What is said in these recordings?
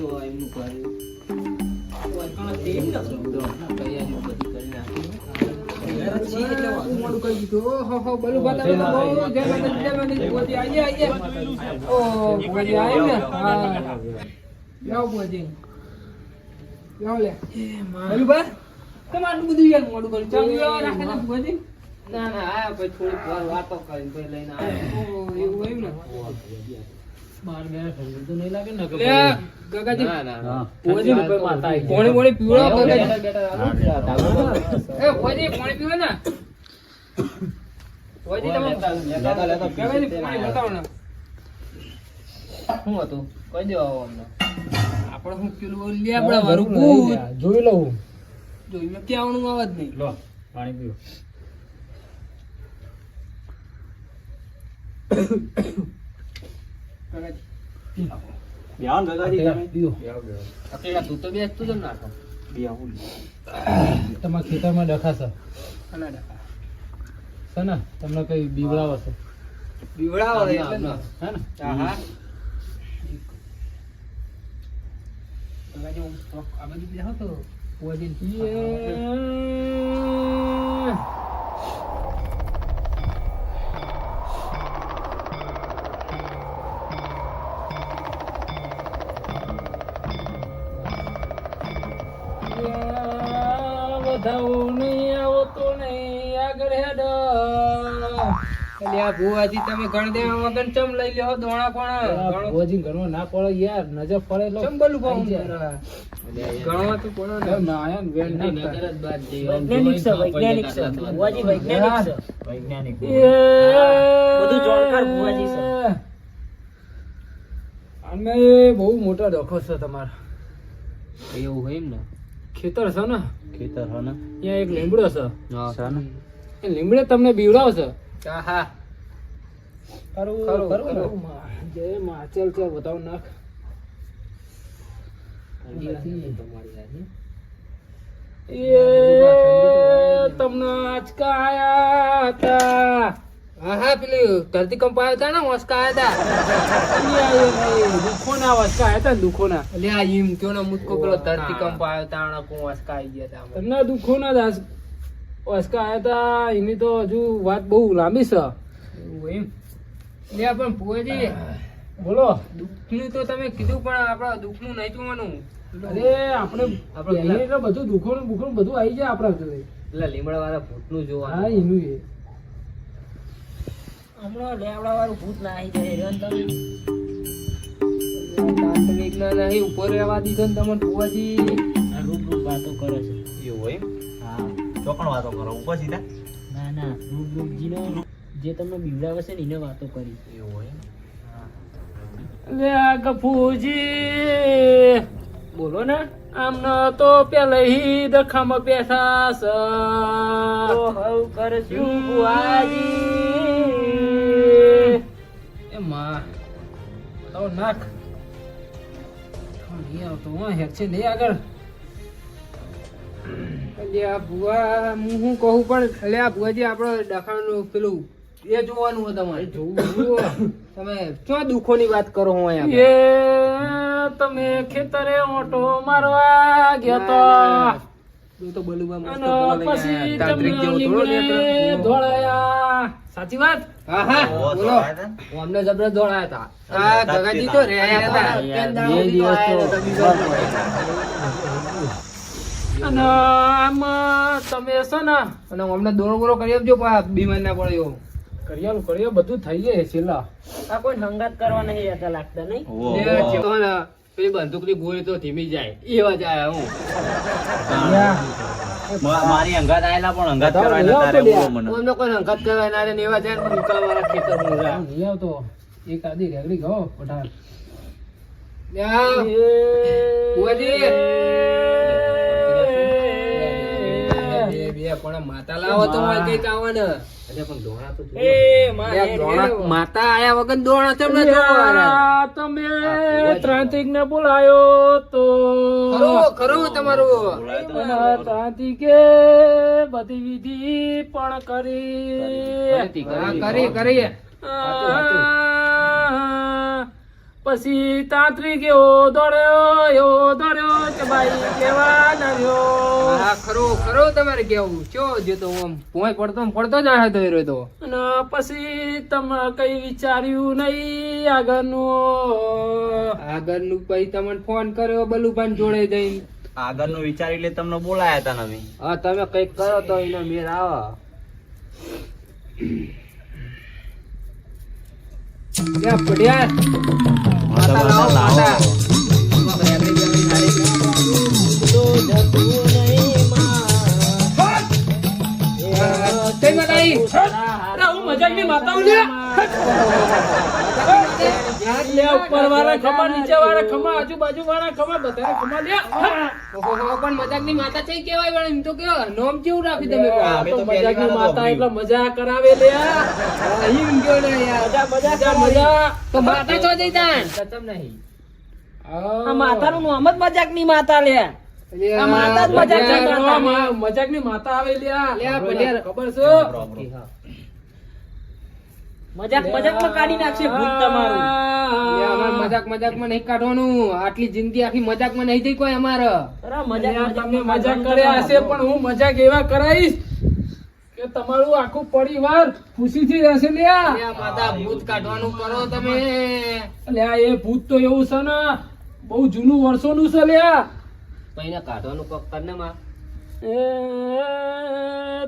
જો એમનું કર્યું વાકણ તેલ ન સમજો તૈયારી બધી કરી નાખી મોડું કરી દીધું હો હો બલુ બતા બહુ જય માતાજી બોજી આઈએ ઓ બોજી આયો ને હા જાવ બોજી જાવ લે બલુ બા તમારું બધું યાર મોડું કરી ચાલ્યો રાખે ને બોજી ના ના આ પછી થોડી વાર વાતો કરીને પછી લઈને આવ્યો ઓ એવું હોય ને બાર ગયા ખરી તો નહીં લાગે ને કે ગગાજી ના ના બોજી ને માતા પાણી પાણી પીવડો ગગાજી એ બોજી પાણી પીવો ને બોજી તમે લેતા ગગાજી પાણી બતાવો ને શું હતું કહી દેવો અમને આપણે શું પેલું લે આપડા વારું જોઈ લઉં જોઈ કે આવવાનું આવત નહીં લો પાણી પીવો બેહાન ગગાજી તમે પીવો અકેલા તું તો બેસતું જ નાખો બેહાન તમારા ખેતરમાં ડખાશે અલા ડખા સના તમને કઈ બીવડાવો છે બીવડાવો એટલે ને હે ને હા હા ગગાજી આ બાજુ બેહો તો ઓજીન ભુવાજી તમે ગણ દેવા વગર ચમ લઈ લ્યો દોણા પણ ભુવાજી ગણવા ના પડે યાર નજર પડે લો ચમ બોલું પાઉં ગણવા તો પડે ને ના આયા વેણ ના નજર જ બાદ જઈ વૈજ્ઞાનિક છે ભુવાજી વૈજ્ઞાનિક બધું જોણકાર ભુવાજી છે અને બહુ મોટા ડખો છે તમાર એવું હોય એમ ને ખેતર છે ને ખેતર હો ને ત્યાં એક લીમડો છે હા ને એ લીમડે તમને બીવડાવશે હા હા કરું જય માં ચાલ ચાલ બતાવ નાખ એ તમને આંચકા આયા હતા હા હા પેલી ધરતી કંપ આવ્યો હતા ને વસકા આવ્યા હતા દુખોના વસકા આવ્યા હતા દુખોના એટલે આ એમ કયો ને મુજકો પેલો ધરતી કંપ આવ્યો હતા આના કો વસકા આવી ગયા હતા તમને દુખોના દાસ વસકા આવ્યા હતા એની તો હજુ વાત બહુ લાંબી છે એમ લે પણ ભુવાજી બોલો દુઃખનું તો તમે કીધું પણ આપણા દુઃખનું નહીં જોવાનું અરે આપણે એટલે બધું દુઃખોનું બુખોનું બધું આવી જાય આપણા જોડે એટલે લીમડા વાળા ભૂતનું જોવાનું હા એનું એ હમણાં લેવડા વાળું ભૂત ના આવી જાય તાંત્રિક ના નહીં ઉપર રહેવા દીધો ને તમને ભુવાજી રૂપ વાતો કરે છે એવું હોય હા ચોકણ વાતો કરો ઉપર સીધા ના ના રૂપજીનો જે તમને બીવડાવે છે ને એને વાતો કરી એવું હોય લે ગફુજી બોલો ને આમને તો પેલા હી દખામાં બેઠા છે તો હવ કરશું બુઆજી એ માં તો નાખ નહીં આવતો હા હેક છે નહીં આગળ અલ્યા બુઆ હું શું કહું પણ અલ્યા બુઆજી આપણે દખાનું પેલું એ જોવાનું હોય તમારે જોવું તમે શું દુઃખોની વાત કરો હું અહીંયા તમે ખેતરે ઓટો મારવા ગયા તો બલુબા પછી ધોળાયા સાચી વાત હા હા બોલો અમને જબરદસ્ત ધોળાયા હતા હા ગગાજી તો રહ્યા હતા બે દિવસ અને આમ તમે છે ને અને અમને દોડો બોડો કરી આપજો બીમાર ના પડે એવો કરિયાલું બધું થઈ જાય છેલ્લા આ કોઈ સંગાત કરવા નહીં રહેતા લાગતા નહીં પેલી બંદૂક ની ગોળી તો ધીમી જાય એવા જાય હું મારી અંગાત આયેલા પણ અંગાત કરવા નતા રે બોલો મને અમને કોઈ અંગાત કરવા ના રે એવા જાય દુકાન વાળા ખેતર માં લઈ આવતો એક આદી રેગડી ગયો પઠાણ પણ માતા લાવો તો કઈક આવવાના માતા આયા વગર દોણા તમને તમે ત્રાંતિક ને બોલાયો તો ખરો તમારું ત્રાંતિક બધી વિધિ પણ કરી પછી તાંત્રિક એવો દોડ્યો કે ભાઈ કેવા ના રહ્યો. હા ખરો ખરો તમારે કેવું ચો જો તો આમ પોય પડતો જ આ તો એરો તો અને પછી તમે કઈ વિચાર્યું નહીં આગળનું પછી તમને ફોન કર્યો બલુભાઈ જોડે જઈને. આગળનું વિચારી એટલે તમને બોલાયા હતા ને અમે. હા તમે કઈક કરો તો એનો મેળ આવે. લ્યા પડ્યા માતા લાવો માતા. મજાકની માતાઓ લે ઉપર વાળા ખમા નીચે વાળા ખમા આજુબાજુ વાળા ખમા બધા ખમા લે. પણ મજાકની માતા છે કેવાય પણ એમ તો કેવો નોમ કેવું રાખ્યું તમે? તો મજાકની માતા એટલે મજા કરાવે લે. એમ કયો ને યાર મજા તો માતા તો જઈતા કચમ નહીં. આ માતાનું નામ જ મજાકની માતા લે. આ માતા જ મજાકની માતા. મજાકની માતા આવે લ્યા. પડ્યા. ખબર છે મજાકમાં કાઢી નાખશે ભૂત તમારું. મજાકમાં નહીં કાઢવાનું. આટલી જિંદગી આખી મજાકમાં નહીં થઈ કોઈ અમારે. અરે તમે મજાક કર્યા હશે પણ હું મજાક એવા કરાઈશ કે તમારું આખું પરિવાર ખુશીથી રહેશે લ્યા. માતા ભૂત કાઢવાનું કરો તમે. લ્યા એ ભૂત તો એવું છે ને બહુ જૂનું વર્ષોનું છે લ્યા. પૈને કાઢવાનું કોક કરને માં. એ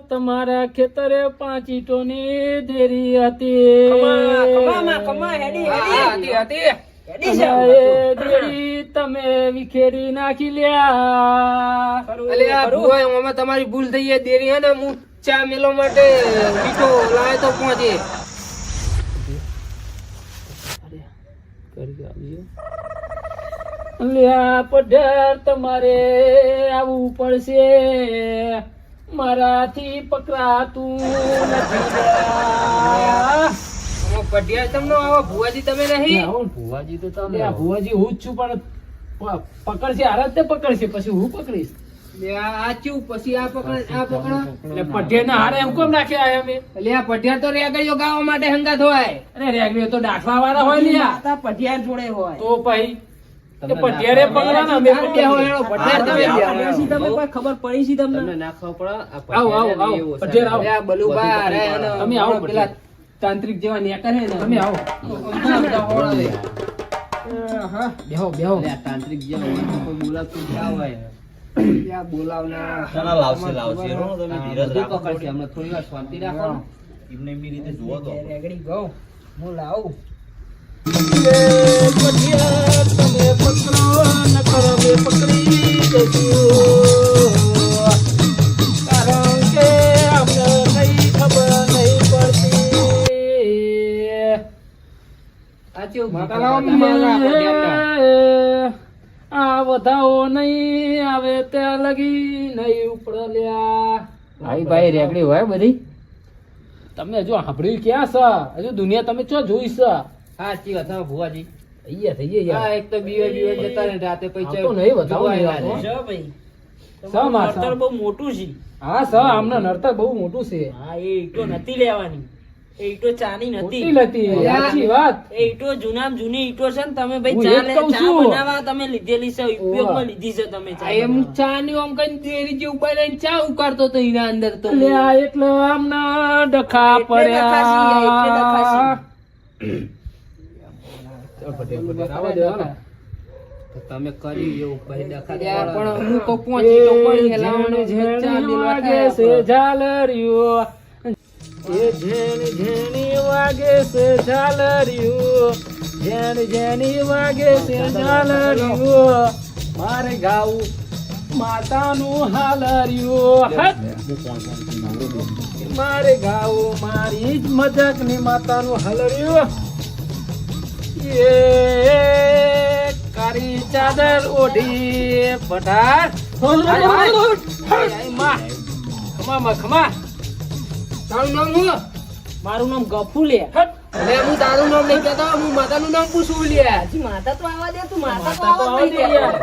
તમારા ખેતરે 5 ઈંટોની દેરી હતી. કમા હેડી હતી. એ દેરી તમે વિખેરી નાખી લ્યા. અલ્યા ભુવાઈ, આમાં તમારી ભૂલ થઈ છે. દેરી હે ને હું ચા મેલો માટે મીઠો લાવે તો પહોંચે. લ્યા પઢાર તમારે આવવું પડશે. મારાથી પકડાતું નથી લ્યા. પઢિયા તમને આવો ભુવાજી તમે નહીં. ભુવાજી તો તમે ભુવાજી હું જ છું પણ પકડશે હાર જ પકડશે પછી હું પકડીશ. આ ચૂ પછી આ પકડ આ પકડો. એટલે પઢિયા ના હારે એમ કોમ નાખ્યા આયા અમે. અલ્યા પઢિયા તો રેગડીઓ ગાવા માટે હંગાત હોય. અરે રેગડીઓ તો દાખલા વાળા હોય લ્યા. માતા પઢિયાર જોડે હોય. તો પછી કે પઢિયારે પકડવાના અમે પઢિયા હોય એનો પઢિયાર તમે પછી તમે કોઈ ખબર પડી છે તમને? તમને ના ખબર પડે. આવો પઢિયાર આવો. આ બલુબા અરે તમે આવો પેલા તાંત્રિક જેવા નેકર હે ને તમે આવો. હા બેહો બેહો. તાંત્રિક જેવા હોય તો કોઈ બોલાવતું ના હોય. યા બોલાવના ના, લાવશે. એનો તમે ધીરજ રાખો. પકડશે અમને થોડી વાર શાંતિ રાખો. એમને એમની રીતે જુઓ તો. રેગડી ગઉ હું લાવું. પઢિયાર તમે પકડો ન કરો બે પકડી જજો. કારણ કે અમને કઈ ખબર નહીં પડતી. આ ચેવું માતા લાવો મારા પઢિયારના. આ વધાવો નહીં આવે ત્યાં લગી નહીં ઉપડલ્યા. ભાઈ રેગડી હોય બધી. તમે હજુ સાંભળ્યું ક્યાં છે? હજુ દુનિયા તમે ચો જોઈ છે? સાચી વાત હા ભુવાજી. થઈ ગયા હા એક તો બીવે જતા ને રાતે આ તો નહીં બતાવો ને જોવાય આ તો. ના. જો ભાઈ શા માં તમારું નડતર બહુ મોટું છે. હા સર આમના નડતર બહુ મોટું છે. હા એ ઈંટો નથી લેવાની. એ ઈંટો ચાની મોટી નથી. નથી સાચી વાત. એ ઈંટો જૂનામાં જૂની ઈંટો છે ને તમે ભાઈ હું ચા એ જ કહું ચા છું. બનાવવા તમે લીધેલી છે ઉપયોગમાં લીધી છે તમે ચા. આ એમ ચા ની આમ કઈ દેરી જેવું બનાવીને ચા ઉકાળતો તો એના અંદર તો લ્યા એટલે આમના ડખા એટલે ડખાસી, એટલે પડ્યા. ડખાસી. તો તમે કરી એવું ભાઈ ડખા પણ હું તો પહોંચી તો પડી હેલાવાનો ચા મેલવા વાગે થાય છે ઝાલરિયો. એ ઝેણી ઝેણી વાગે છે ઝાલરિયો. ઝેણી વાગે છે ઝાલરિયો. મારે ગાવું માતાનું હાલરિયો. મારે ગાવું મારી જ મજાકની માતાનું હાલરિયો. એ કાળી ચાદર ઓઢી પઢાર. ખમા તારું નામ હું? મારું નામ ગફુ લે. અરે હું તારું નામ નહીં કહેતો, હું માતાનું નામ પૂછું લે. હજી માતા તો આવવા દે તું. માતા તો માતા તો આવવા દે આવવા દે યાર.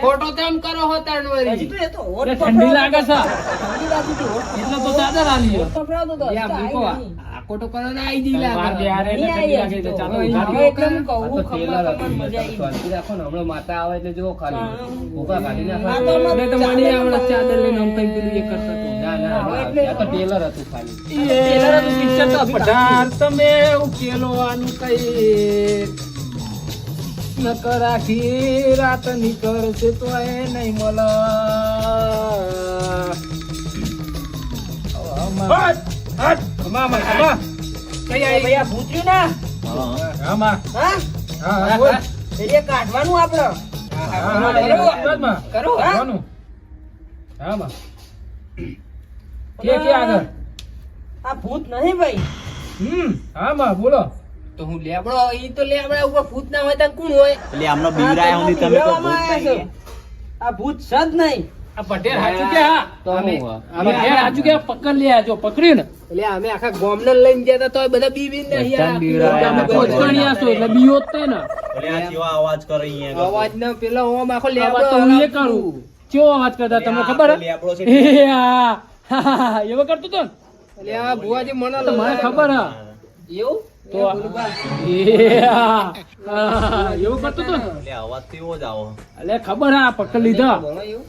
ખોટો તેમ કરો હો તાણ હજી વળી. તો એ તો હોઠ ઠંડી લાગે છે ઠંડી લાગતી હતી. હોઠ એટલે તો ચાદર આલી. પકડાવતો હતો. યા મૂકો. હજી તો આવી નહીં. આખો તો કરો ને આઈ દી વાર દે યાર, એને નહીં ઠંડી આવી લાગે હજી છે. તો. ચાલો, હવે ઉઘાડી. એટલે હું કહું, આ તો હું ટેલર ખમા હતું. મજા આવી. શાંતિ રાખો ને હમણાં માતા આવે એટલે જો ખાલી ભૂકા કાઢી નાખો. આ તો અમારે એટલે તો મને આવડે ચાદર ચાદર લઈને આમ કઈ પેલું એ કરતો હતો. ના ના હવે આ એટલે- તો ટેલર હતું ખાલી. ટેલર હતું, પિક્ચર તો પઢાર તમે ઉકેલો આનું કઈ નકર આખી રાત નીકળશે તો એ નહીં મળ. ભાઈ આ ભૂત રહ્યું ને, હા. હા? એ કાઢવાનું આપણે. કરું, હા? આ ભૂત નહીં ભાઈ. બોલો. તો હું લેબડો ઈ તો લેબડા ઉપર ભૂત ના હોય તો કોણ હોય? એટલે આમનો બીવરાયા સુધી તમે તો બીવડાવવામાં ભૂત આવ્યા નહીં છો. આ ભૂત છે જ નહીં. આ પટેલ હાચું કે હા? તો અમે- હું, અમે ઘેર હાચું કે પકડ લે જો પકડ્યું ને એટલે અમે આખા ગામને લઈને ગયા તા તોય બધા બીવીને નહીં બધાને યાર. બીવડાયા. અમે તમે કોચકણિયા છો એટલે બીઓ જ તે ને. એટલે આ જેવા અવાજ કરે અહીંયા અવાજ ના પેલો ઓમ આખો આ લેબડો વાત તો હું એ હલાવતું. કરું. કેવો અવાજ કરતા તમને આ ખબર તો લેબડો છે. હે? એ હા. એવો કરતો તો ને? એટલે આ ભુવાજી મને તો મને ખબર હા. એવું તો એ બોલું બા. એ હા. એવો કરતો તો ને? એટલે અવાજ તો એવો જ આવો. એટલે ખબર હા પકડ લીધા. બોલો એવું?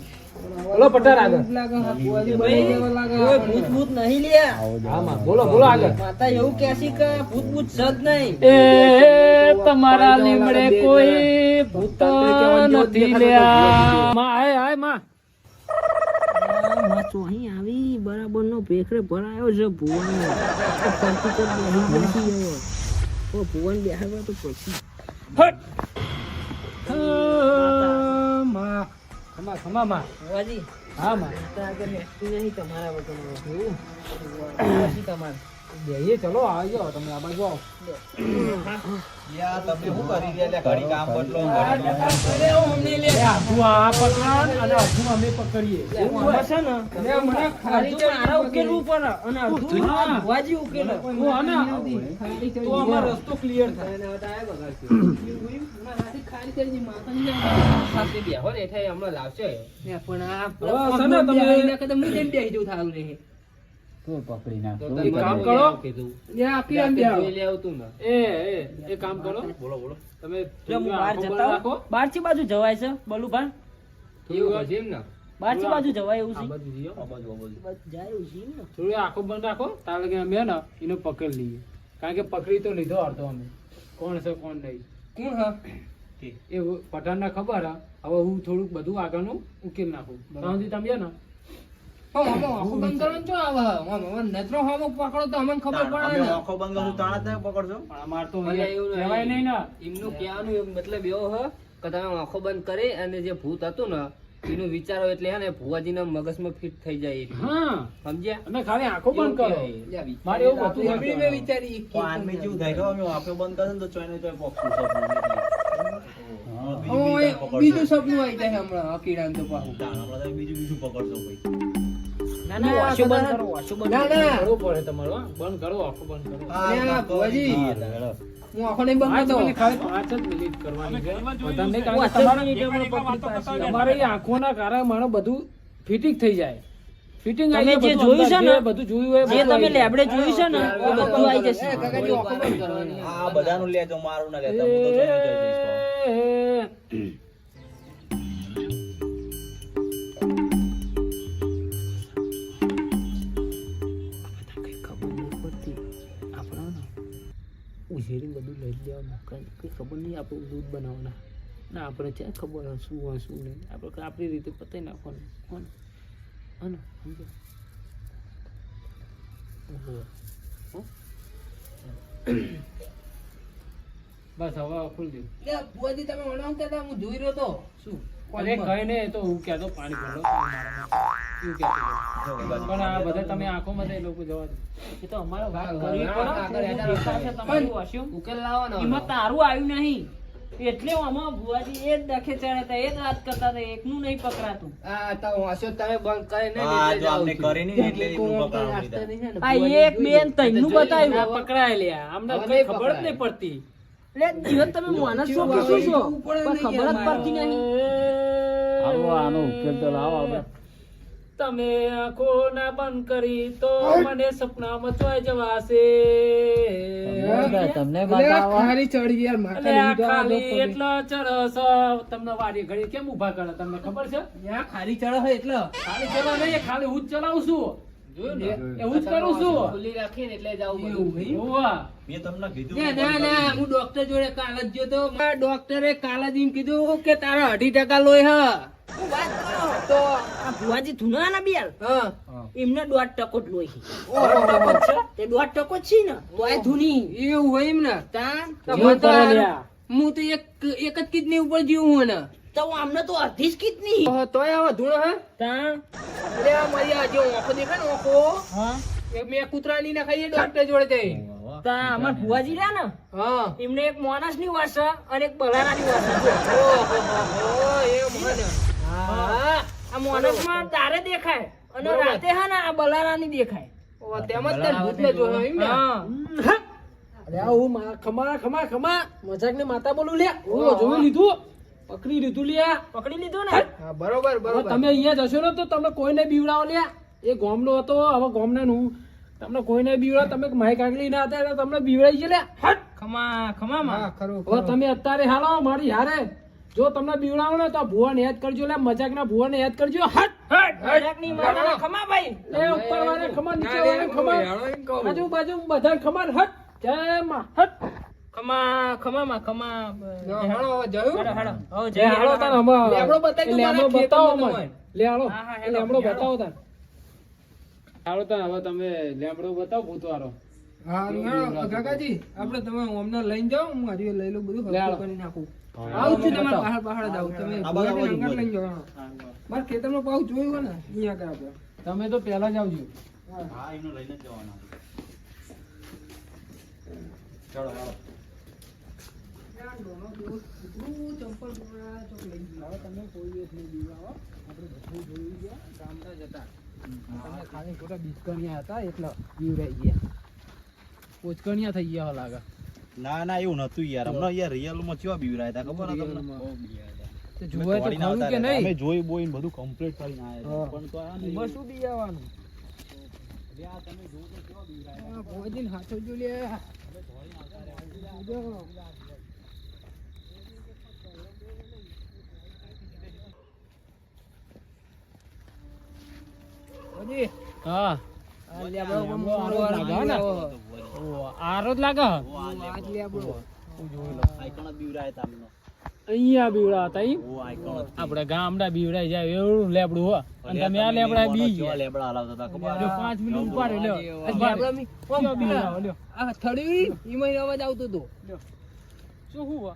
બોલો પટેલ આગળ. લાગે હા, ભુવાજી ભાઈ, બહુ જેવા લાગે. કોઈ ભૂત ભૂત નહીં લ્યા. આમાં બોલો બોલો આગળ. માતા એવું કહે છે કે ભૂત ભૂત છે જ નહીં. એ તમારા લીમડે કોઈ ભૂત નથી લ્યા. માં આય આય માં. માં ચોહી આવી બરાબર નો ભેખરે ભરાયો છે ભુવનનો. તો ફરતી કર બેસી ગયો. ઓ ભુવન બેહાડવા તો પછી. હટ. માં ખમા ખમા માં. ભુવાજી, હા માં. તો આગળ નેક્સ્ટ નહીં તમારા વગરનો. એવું? પછી તમારે. જઈએ ચલો આવજો તમે આ બાજુ આવો. યા તમે શું કરી રહ્યા? ઘડી કામ બદલો, ઘડી એ આધું આ પકડ અને આધું અમે પકડીએ. એવું હશે ને? અડધું મારે ઉકેલવું પડે અને અડધું હા. ભુવાજી ઉકેલે. હું આને તો અમારો રસ્તો ક્લિયર થાય. એને હવે આયા બગાડશે. મારાથી ખાલી કરી દી, માતાની જાય. સાથે બેહો ને, એઠાઈ હમણાં લાવશે. ને પણ આ હવે સને તમે- બેહાડી નાખે તો હું કેમ બેહી જવું થારું રહે? તો પકડી નાખ. તો એક તમે કામ મને કરો. એવું કીધું. એ આખી આમ બેહો. જોઈ લે આવતું ને. એ કામ કરો. બોલો બોલો. તમે જો હું બહાર આંખો બંધ જતા રાખો. હોઉં. બહારથી બાજુ જવાય છે બલુભાઈ? એવું હશે એમ ને? બહારથી બાજુ જવાય એવું આ છે? બાજુ જઈએ. આ બાજુ, આ બાજુ. જાય એવું છે એમ ને? થોડી આંખો બંધ રાખો તાર લગી અમે ને એને પકડી લઈએ કારણ કે પકડી તો લીધો અડધો અમે કોણ છે કોણ નહીં કોણ હા? એ પઠાણને ખબર હા હવે હું થોડુંક બધું આગળનું ઉકેલ નાખું ત્યાં સુધી તમે ને આમાં આખું બંધ કરો ને જો આવે. આમાં નેત્રો હામો પકડો તો અમને ખબર પડે અમે ને. આંખો બંધ કરશું, તાણા જ તમે પકડશો. પણ અમાર તો ભલે એવું નહીં. કહેવાય નહીં ને એમનું કહેવાનું એમ મતલબ એવો હ કે તમે આંખો બંધ કરી અને જે ભૂત હતું ને એનું વિચારો એટલે હે ને ભુવાજીના મગજમાં ફિટ થઈ જાય એટલે. હા સમજ્યા? તમે ખાલી આંખો બંધ કરો મારે એવું બધું આપણે નથી. મેં વિચારી તો આનમી જેવું થાય ખબર? અમે આંખો બંધ કરશું ને તો ચોઈને ચોય પોકશું સપનું એટલે. હા, ઓય, પકડશો. બીજું સપનું આવી જાય હમણાં અકીડાને તો પાછું. હમણાં તમે બીજું પકડશો ભાઈ. ના ના વાશો બંધ કરો વાશો બંધ ના કરો. ના કરવું પડે તમારું હા? બંધ કરો આંખો બંધ કરો અલ્યા, ભુવાજી. હા, હેડો. હું આંખો નહીં બંધ પાંચ કરતો. મિનિટ ખાલી 5 જ મિનિટ કરવાની છે વધારે નહીં, કારણ કે વાશો તમારે મિનિટ એમણે પકડી પાછી. તમારે એ આંખોના કારણે મારો બધું ફિટિંગ થઈ જાય ફિટિંગ તમે આવી જે જાય, જોયું છે ને, બધું જોયું હોય જે બધું તમે આવી જાય. લેબડે જોયું છે ને એ બધું આવી જશે. એ કાકાજી, આંખો બંધ કરવાની. આ બધાનું લેજો, મારું ના લેતા. હું તો ચોઈને ચોય જઈશ તો. કઈ ખબર નહીં પડતી આપણા ઉછેરી બધું લઈ લેવાનું કઈ ખબર નહીં આપણે દૂધ બનાવવાના ના આપણે ક્યાં ખબર હોય શું હોય શું નહીં આપણે આપણી રીતે પતાવી નાખવાનું કોણ હા સમજો બસ હવે ખુલ દે લે, ભુવાજી તમે વળાવતા હતા, હું જોઈ રહ્યો તો. શું? અરે કઈ નહીં એ તો હું કહેતો પાણી ભરો તો મારામાં. એવું કહેતો હતો. પણ આ બધા તમે આંખોમાં એ લોકો જવા દો એ તો અમારે વાત હા, કરવી હા, પડે આગળ હેઠળ દેખાય છે તમારું વાસ્યું. ઉકેલ લાવો ને. એમાં તારું આવ્યું નહીં એટલે આમાં ભુવાજી એ જ ડખે ચડ્યા હતા એ જ વાત કરતા હતા એકનું નહીં પકડાતું આ તો વાંસો તમે બંધ કરી ને હા, એટલે જો જાઉં અમને છું. કરી નહીં એટલે હું એટલું કોઈ પકડાવું નાસ્તા નહીં છે ને, આ ભુવાજી એક જોઈ બેન લો. તઈનું જોઈ બતાવ્યું. લો. આ પકડાય લ્યા અમને હવે કઈ ખબર જ પકડાય. નહીં પડતી એટલે જીવન તમે માણસ છો કે શું છો પણ ખબર જ પડતી નહીં આનો ઉકેલ તો લાવો આપણે તમે આંખો ના બંધ કરી તો મને સપનામાં ચોય જવાશે. તમને ખાલી ચડી યાર માથા અલે આ લીધા ખાલી એટલો ચરસ તમને વાડી ઘડી કેમ ઊભા કરે તમને ખબર છે? યા ખાલી ચડો હોય એટલે ખાલી ચલાવ નહીં, ખાલી હું જ ચલાવું છું. એવું જ કરું છું. ખુલ્લી રાખીને એટલે જાવું એવું બધું. ભાઈ. ઓવા. મેં તમને કીધું ના ના ના હું ડોક્ટર જોડે કાલ જ ગયો તો ડોક્ટરે કાલ જ એમ કીધું કે તારા 2.5% લોહી હ હું વાત કરો તો આ ભુવાજી ધુનાના બેલ હા એમને 1% જ લોહી ઓહો તે 1% જ છે ને તો આ ધુની એવું હોય એમ ને તાન એવું કરે લ્યા. હું તો એક જ કિડની ઉપર જીવું હું ને તો આમને તો અડધી જ કિડની તોય હવે ધૂણો હે તાન અરે આ મારી આ જે ઓંખો દેખાય ને ઓંખો હા એ મેં કૂતરાની ના ખાઈએ ડોક્ટર જોડે જઈ તા અમાર ભુવાજી રહ્યા ને હા એમને એક માણસની વાસ છે અને એક બલારાની વાસ છે ઓહો એ મને હા આ માણસમાં તારે દેખાય અને બરોબર. રાતે હા ને આ બલારાની દેખાય ઓ તેમ જ તાર ભૂતને જોયો એમ ને હા અરે આ હું ખમા મજાક ને માતા બોલું લે. ઓ જોઈ લીધું, પકડી લીધું લ્યા. પકડી લીધું ને હા બરોબર હવે બરોબર તમે અહીંયા જશો ને તો તમને કોઈને બીવડાવો લ્યા. એ ગોમનો હતો, હવે ગોમને હું તમને કોઈને બીવડાવ, તમે માઇક આગલી ના હતા એટલે તમને બીવડાઈ છે લ્યા. હટ. ખમા હા ખરું હવે તમે અત્યારે હાલો મારી હારે, જો તમને બીવડાવો ને તો ભુવાને યાદ કરજો લે, મજાક ના ભુવાને યાદ કરજો. હટ મજાકની મારવાના ખમા ભાઈ એ ઉપર વાળા ખમા, નીચે વાળા ખમા, આજુબાજુ બધા ખમા. હટ જય માં. હટ ખમા જોયું હાડો લે હાલો તાર હમણાં. લેબડો બતાવી દો, લેબડો મારા બતાવો ખેતરમાં મને. લે હાલો હા, હા, લેબડો હેલો. બતાવો તાર. હાલો તાર હવે તમે લેબડો બતાવો ભૂતવાળો. હા હા, કાકાજી આપણે તમે અમને લઈને જાઓ, હું આજે લઈ લઉં બધું લે હાલો. હરખું કરી નાખું આવું છું તમારે બહાર બહાર જ આવું તમે આ બાજુ ભુવાને આવો, નંબર લઈને જાઓ મારા ખેતરમાં પાઉં જોયું હોય ને અહીંયા આગળ આપણે તમે તો પહેલા જ આવજો. હા એનો લઈને જ જવાના ચાલો હાલો ખાલી ખોટા બિસ્કણિયા હતા એટલે બીવરાઈ ગયા. પોચકણિયા થઈ ગયા હો લાગે. ના ના એવું નતું યાર હમણાં યાર રિયલ માં કેવા બીવરાય હતા ખબર હતી તમને તો જોવાય તો ખરું કે અમે નહીં? જોઈ બોઈને બધું કમ્પ્લીટ કરીને આયા પણ તો આ બસ શું બીજાવાનું? ભુવાજીને હાથો જો લે ભુવાજી હા આ લેબડો પણ લેબડો આરો જ લાગે હે ને? ઓ આરો જ લાગે. આજ લેબડો આઈકોન જ બીવરાય હતા અમને અહીંયા બીવડા હતા ઈ. ઓ આઈકોન જ આપણે ગામડા બીવડાઈ જાય એવું લેબડું હો. અને તમે આ લેબડા બી કેવા ગયા. લેબડા હલાવતા હતા ખબર જો 5 મિનિટ ઉપાડે લ્યો. લેબડો મી કયો બીવડાવો લ્યો. આ થડી ઈમાં અવાજ આવતો હતો શું હું હો?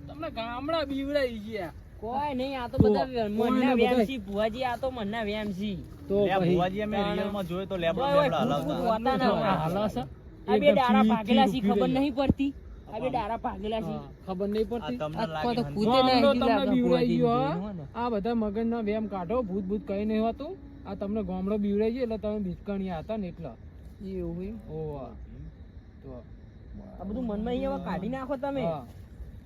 તમને ગામડા બીવડાઈ ગયા. કોઈ નહીં આ તો તો બધા કોઈને મનના બધા- વ્યામસી ભુવાજી આ તો મનના વ્યામસી તો લે પછી ભુવાજી અમે રિયલ માં જોયો તો લેબડા ઓય, લેબડા ભૂત હલાવતા ભૂત હોતા ના હોય. હાલા છે? આ બે એકદમ ડાળા ચીર, ભાગેલા ચીર છે ખબર ઉભી નહીં પડતી આ બે ડાળા ભાગેલા છે હા, ખબર નહીં આ પડતી. તમને આ તો લાગે કૂદે ને ગામડો હજી તમને લાગે બીવડાઈ ભુવાજી ગયો જોયું હો. ને. આ બધા મગજના વેમ કાઢો, ભૂત ભૂત કઈ નહીં હોતું. આ તમને ગામડો બીવડાઈ ગયો એટલે તમે ભીતકણિયા હતા ને એટલે. એવું હોય. ઓવા. તો આ બધું મનમાં અહીંયા કાઢી નાખો તમે હા.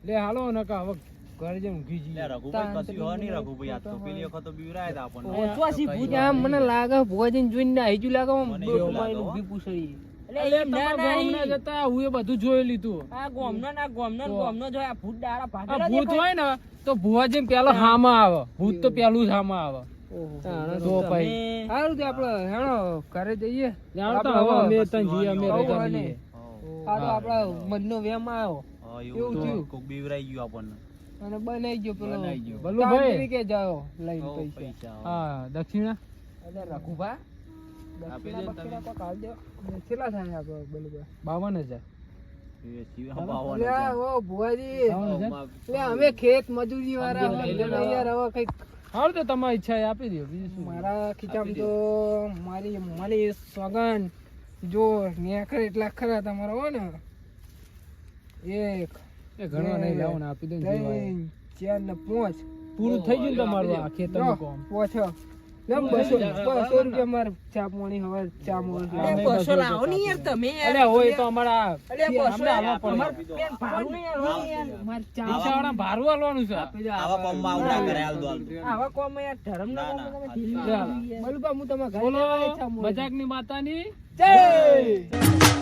લે હાલો ને હવે ઘરે જઈને ઊંઘી લે જઈએ. રઘુભાઈ કશું હોય નહીં રઘુભાઈ આ તો પેલી વખત તો બીવરાય હતા આપણને ઓછવાસી ભૂત આ મને લાગે ભુવાજીને જોઈને ના હજુ લાગે આમ મને એવું ડોહાઈને લાગે હો. ઊભી પૂછડી એટલે એટલે ઈ ના તમારા ગામના નહીં. જતા હું એ બધું જોઈ લીધું. આ ગોમનો તો. ગોમનો જો આ ભૂત ડાળા આ ભાગેલા ભૂત દેખાય. હોય ને તો ભુવાજી પેલો હામાં આવે. ભૂત તો પેલું જ હામાં આવે. તો પછી તમે- સારું તો આપણે હેણો ઘરે જઈએ જાણો તો આપણે હવે અમે તને જઈએ, અમે કહું રજા અને લઈએ. આ તો આપણા મનનો વેમ આવ્યો હા, એવું એવું થયું. કોક બીવરાઈ ગયું આપણને અને બનાઈ ગયો પેલો બનાઈ ગયો. બલ્લુભાઈ. દાન તરીકે જાઓ લઈને હો, પૈસા પૈસા હા દક્ષિણા અરે રઘુભા આપી દે ને તમે. કોક આલ દો કેટલા થાય આપણે બલુભાઈ 52,000. એ શિવા બાવન લે હજાર. ઓ ભુવાજી 52,000? લે અમે ખેત મજૂરી વાળા લઈ અમને લેજો. યાર હવે કઈક હારું તો તમારી ઈચ્છા એ આપી દો, બીજું શું. મારા ખીચામાં તો મારી સોગન જો નેખર એટલા ખરા તમારા હોય ને એક એ ઘણો નહીં લાવો ને આપી દો ને જેવા એ. ત્રણ ચાર ને પાંચ પૂરું થઈ ગયું ને તમારું આ ખેતરનું કામ. પાંચ ના, 200 રૂપિયા મારે ચા પાણી હવે ચા પાણી અરે 200 લાવો ને યાર તમે યાર. અરે હોય તો અમારા અરે 200 અમને આલવા પડે. અમારે બેન ભાડું નહીં આલવાનું યાર. મારે ચા રિક્ષાવાળાને ભાડું આલવાનું છે. આવા કોમમાં આવું ના કરે, હાલ દો, હાલ દો. આવા કોમમાં યાર ધર્મના ના, ના. કોમમાં તમે ઢીલી ચાલ. કરી યાર. બોલું બા, હું તમારા ઘરે બોલો લેવા આવ્યો છું. મજાકની માતાની જય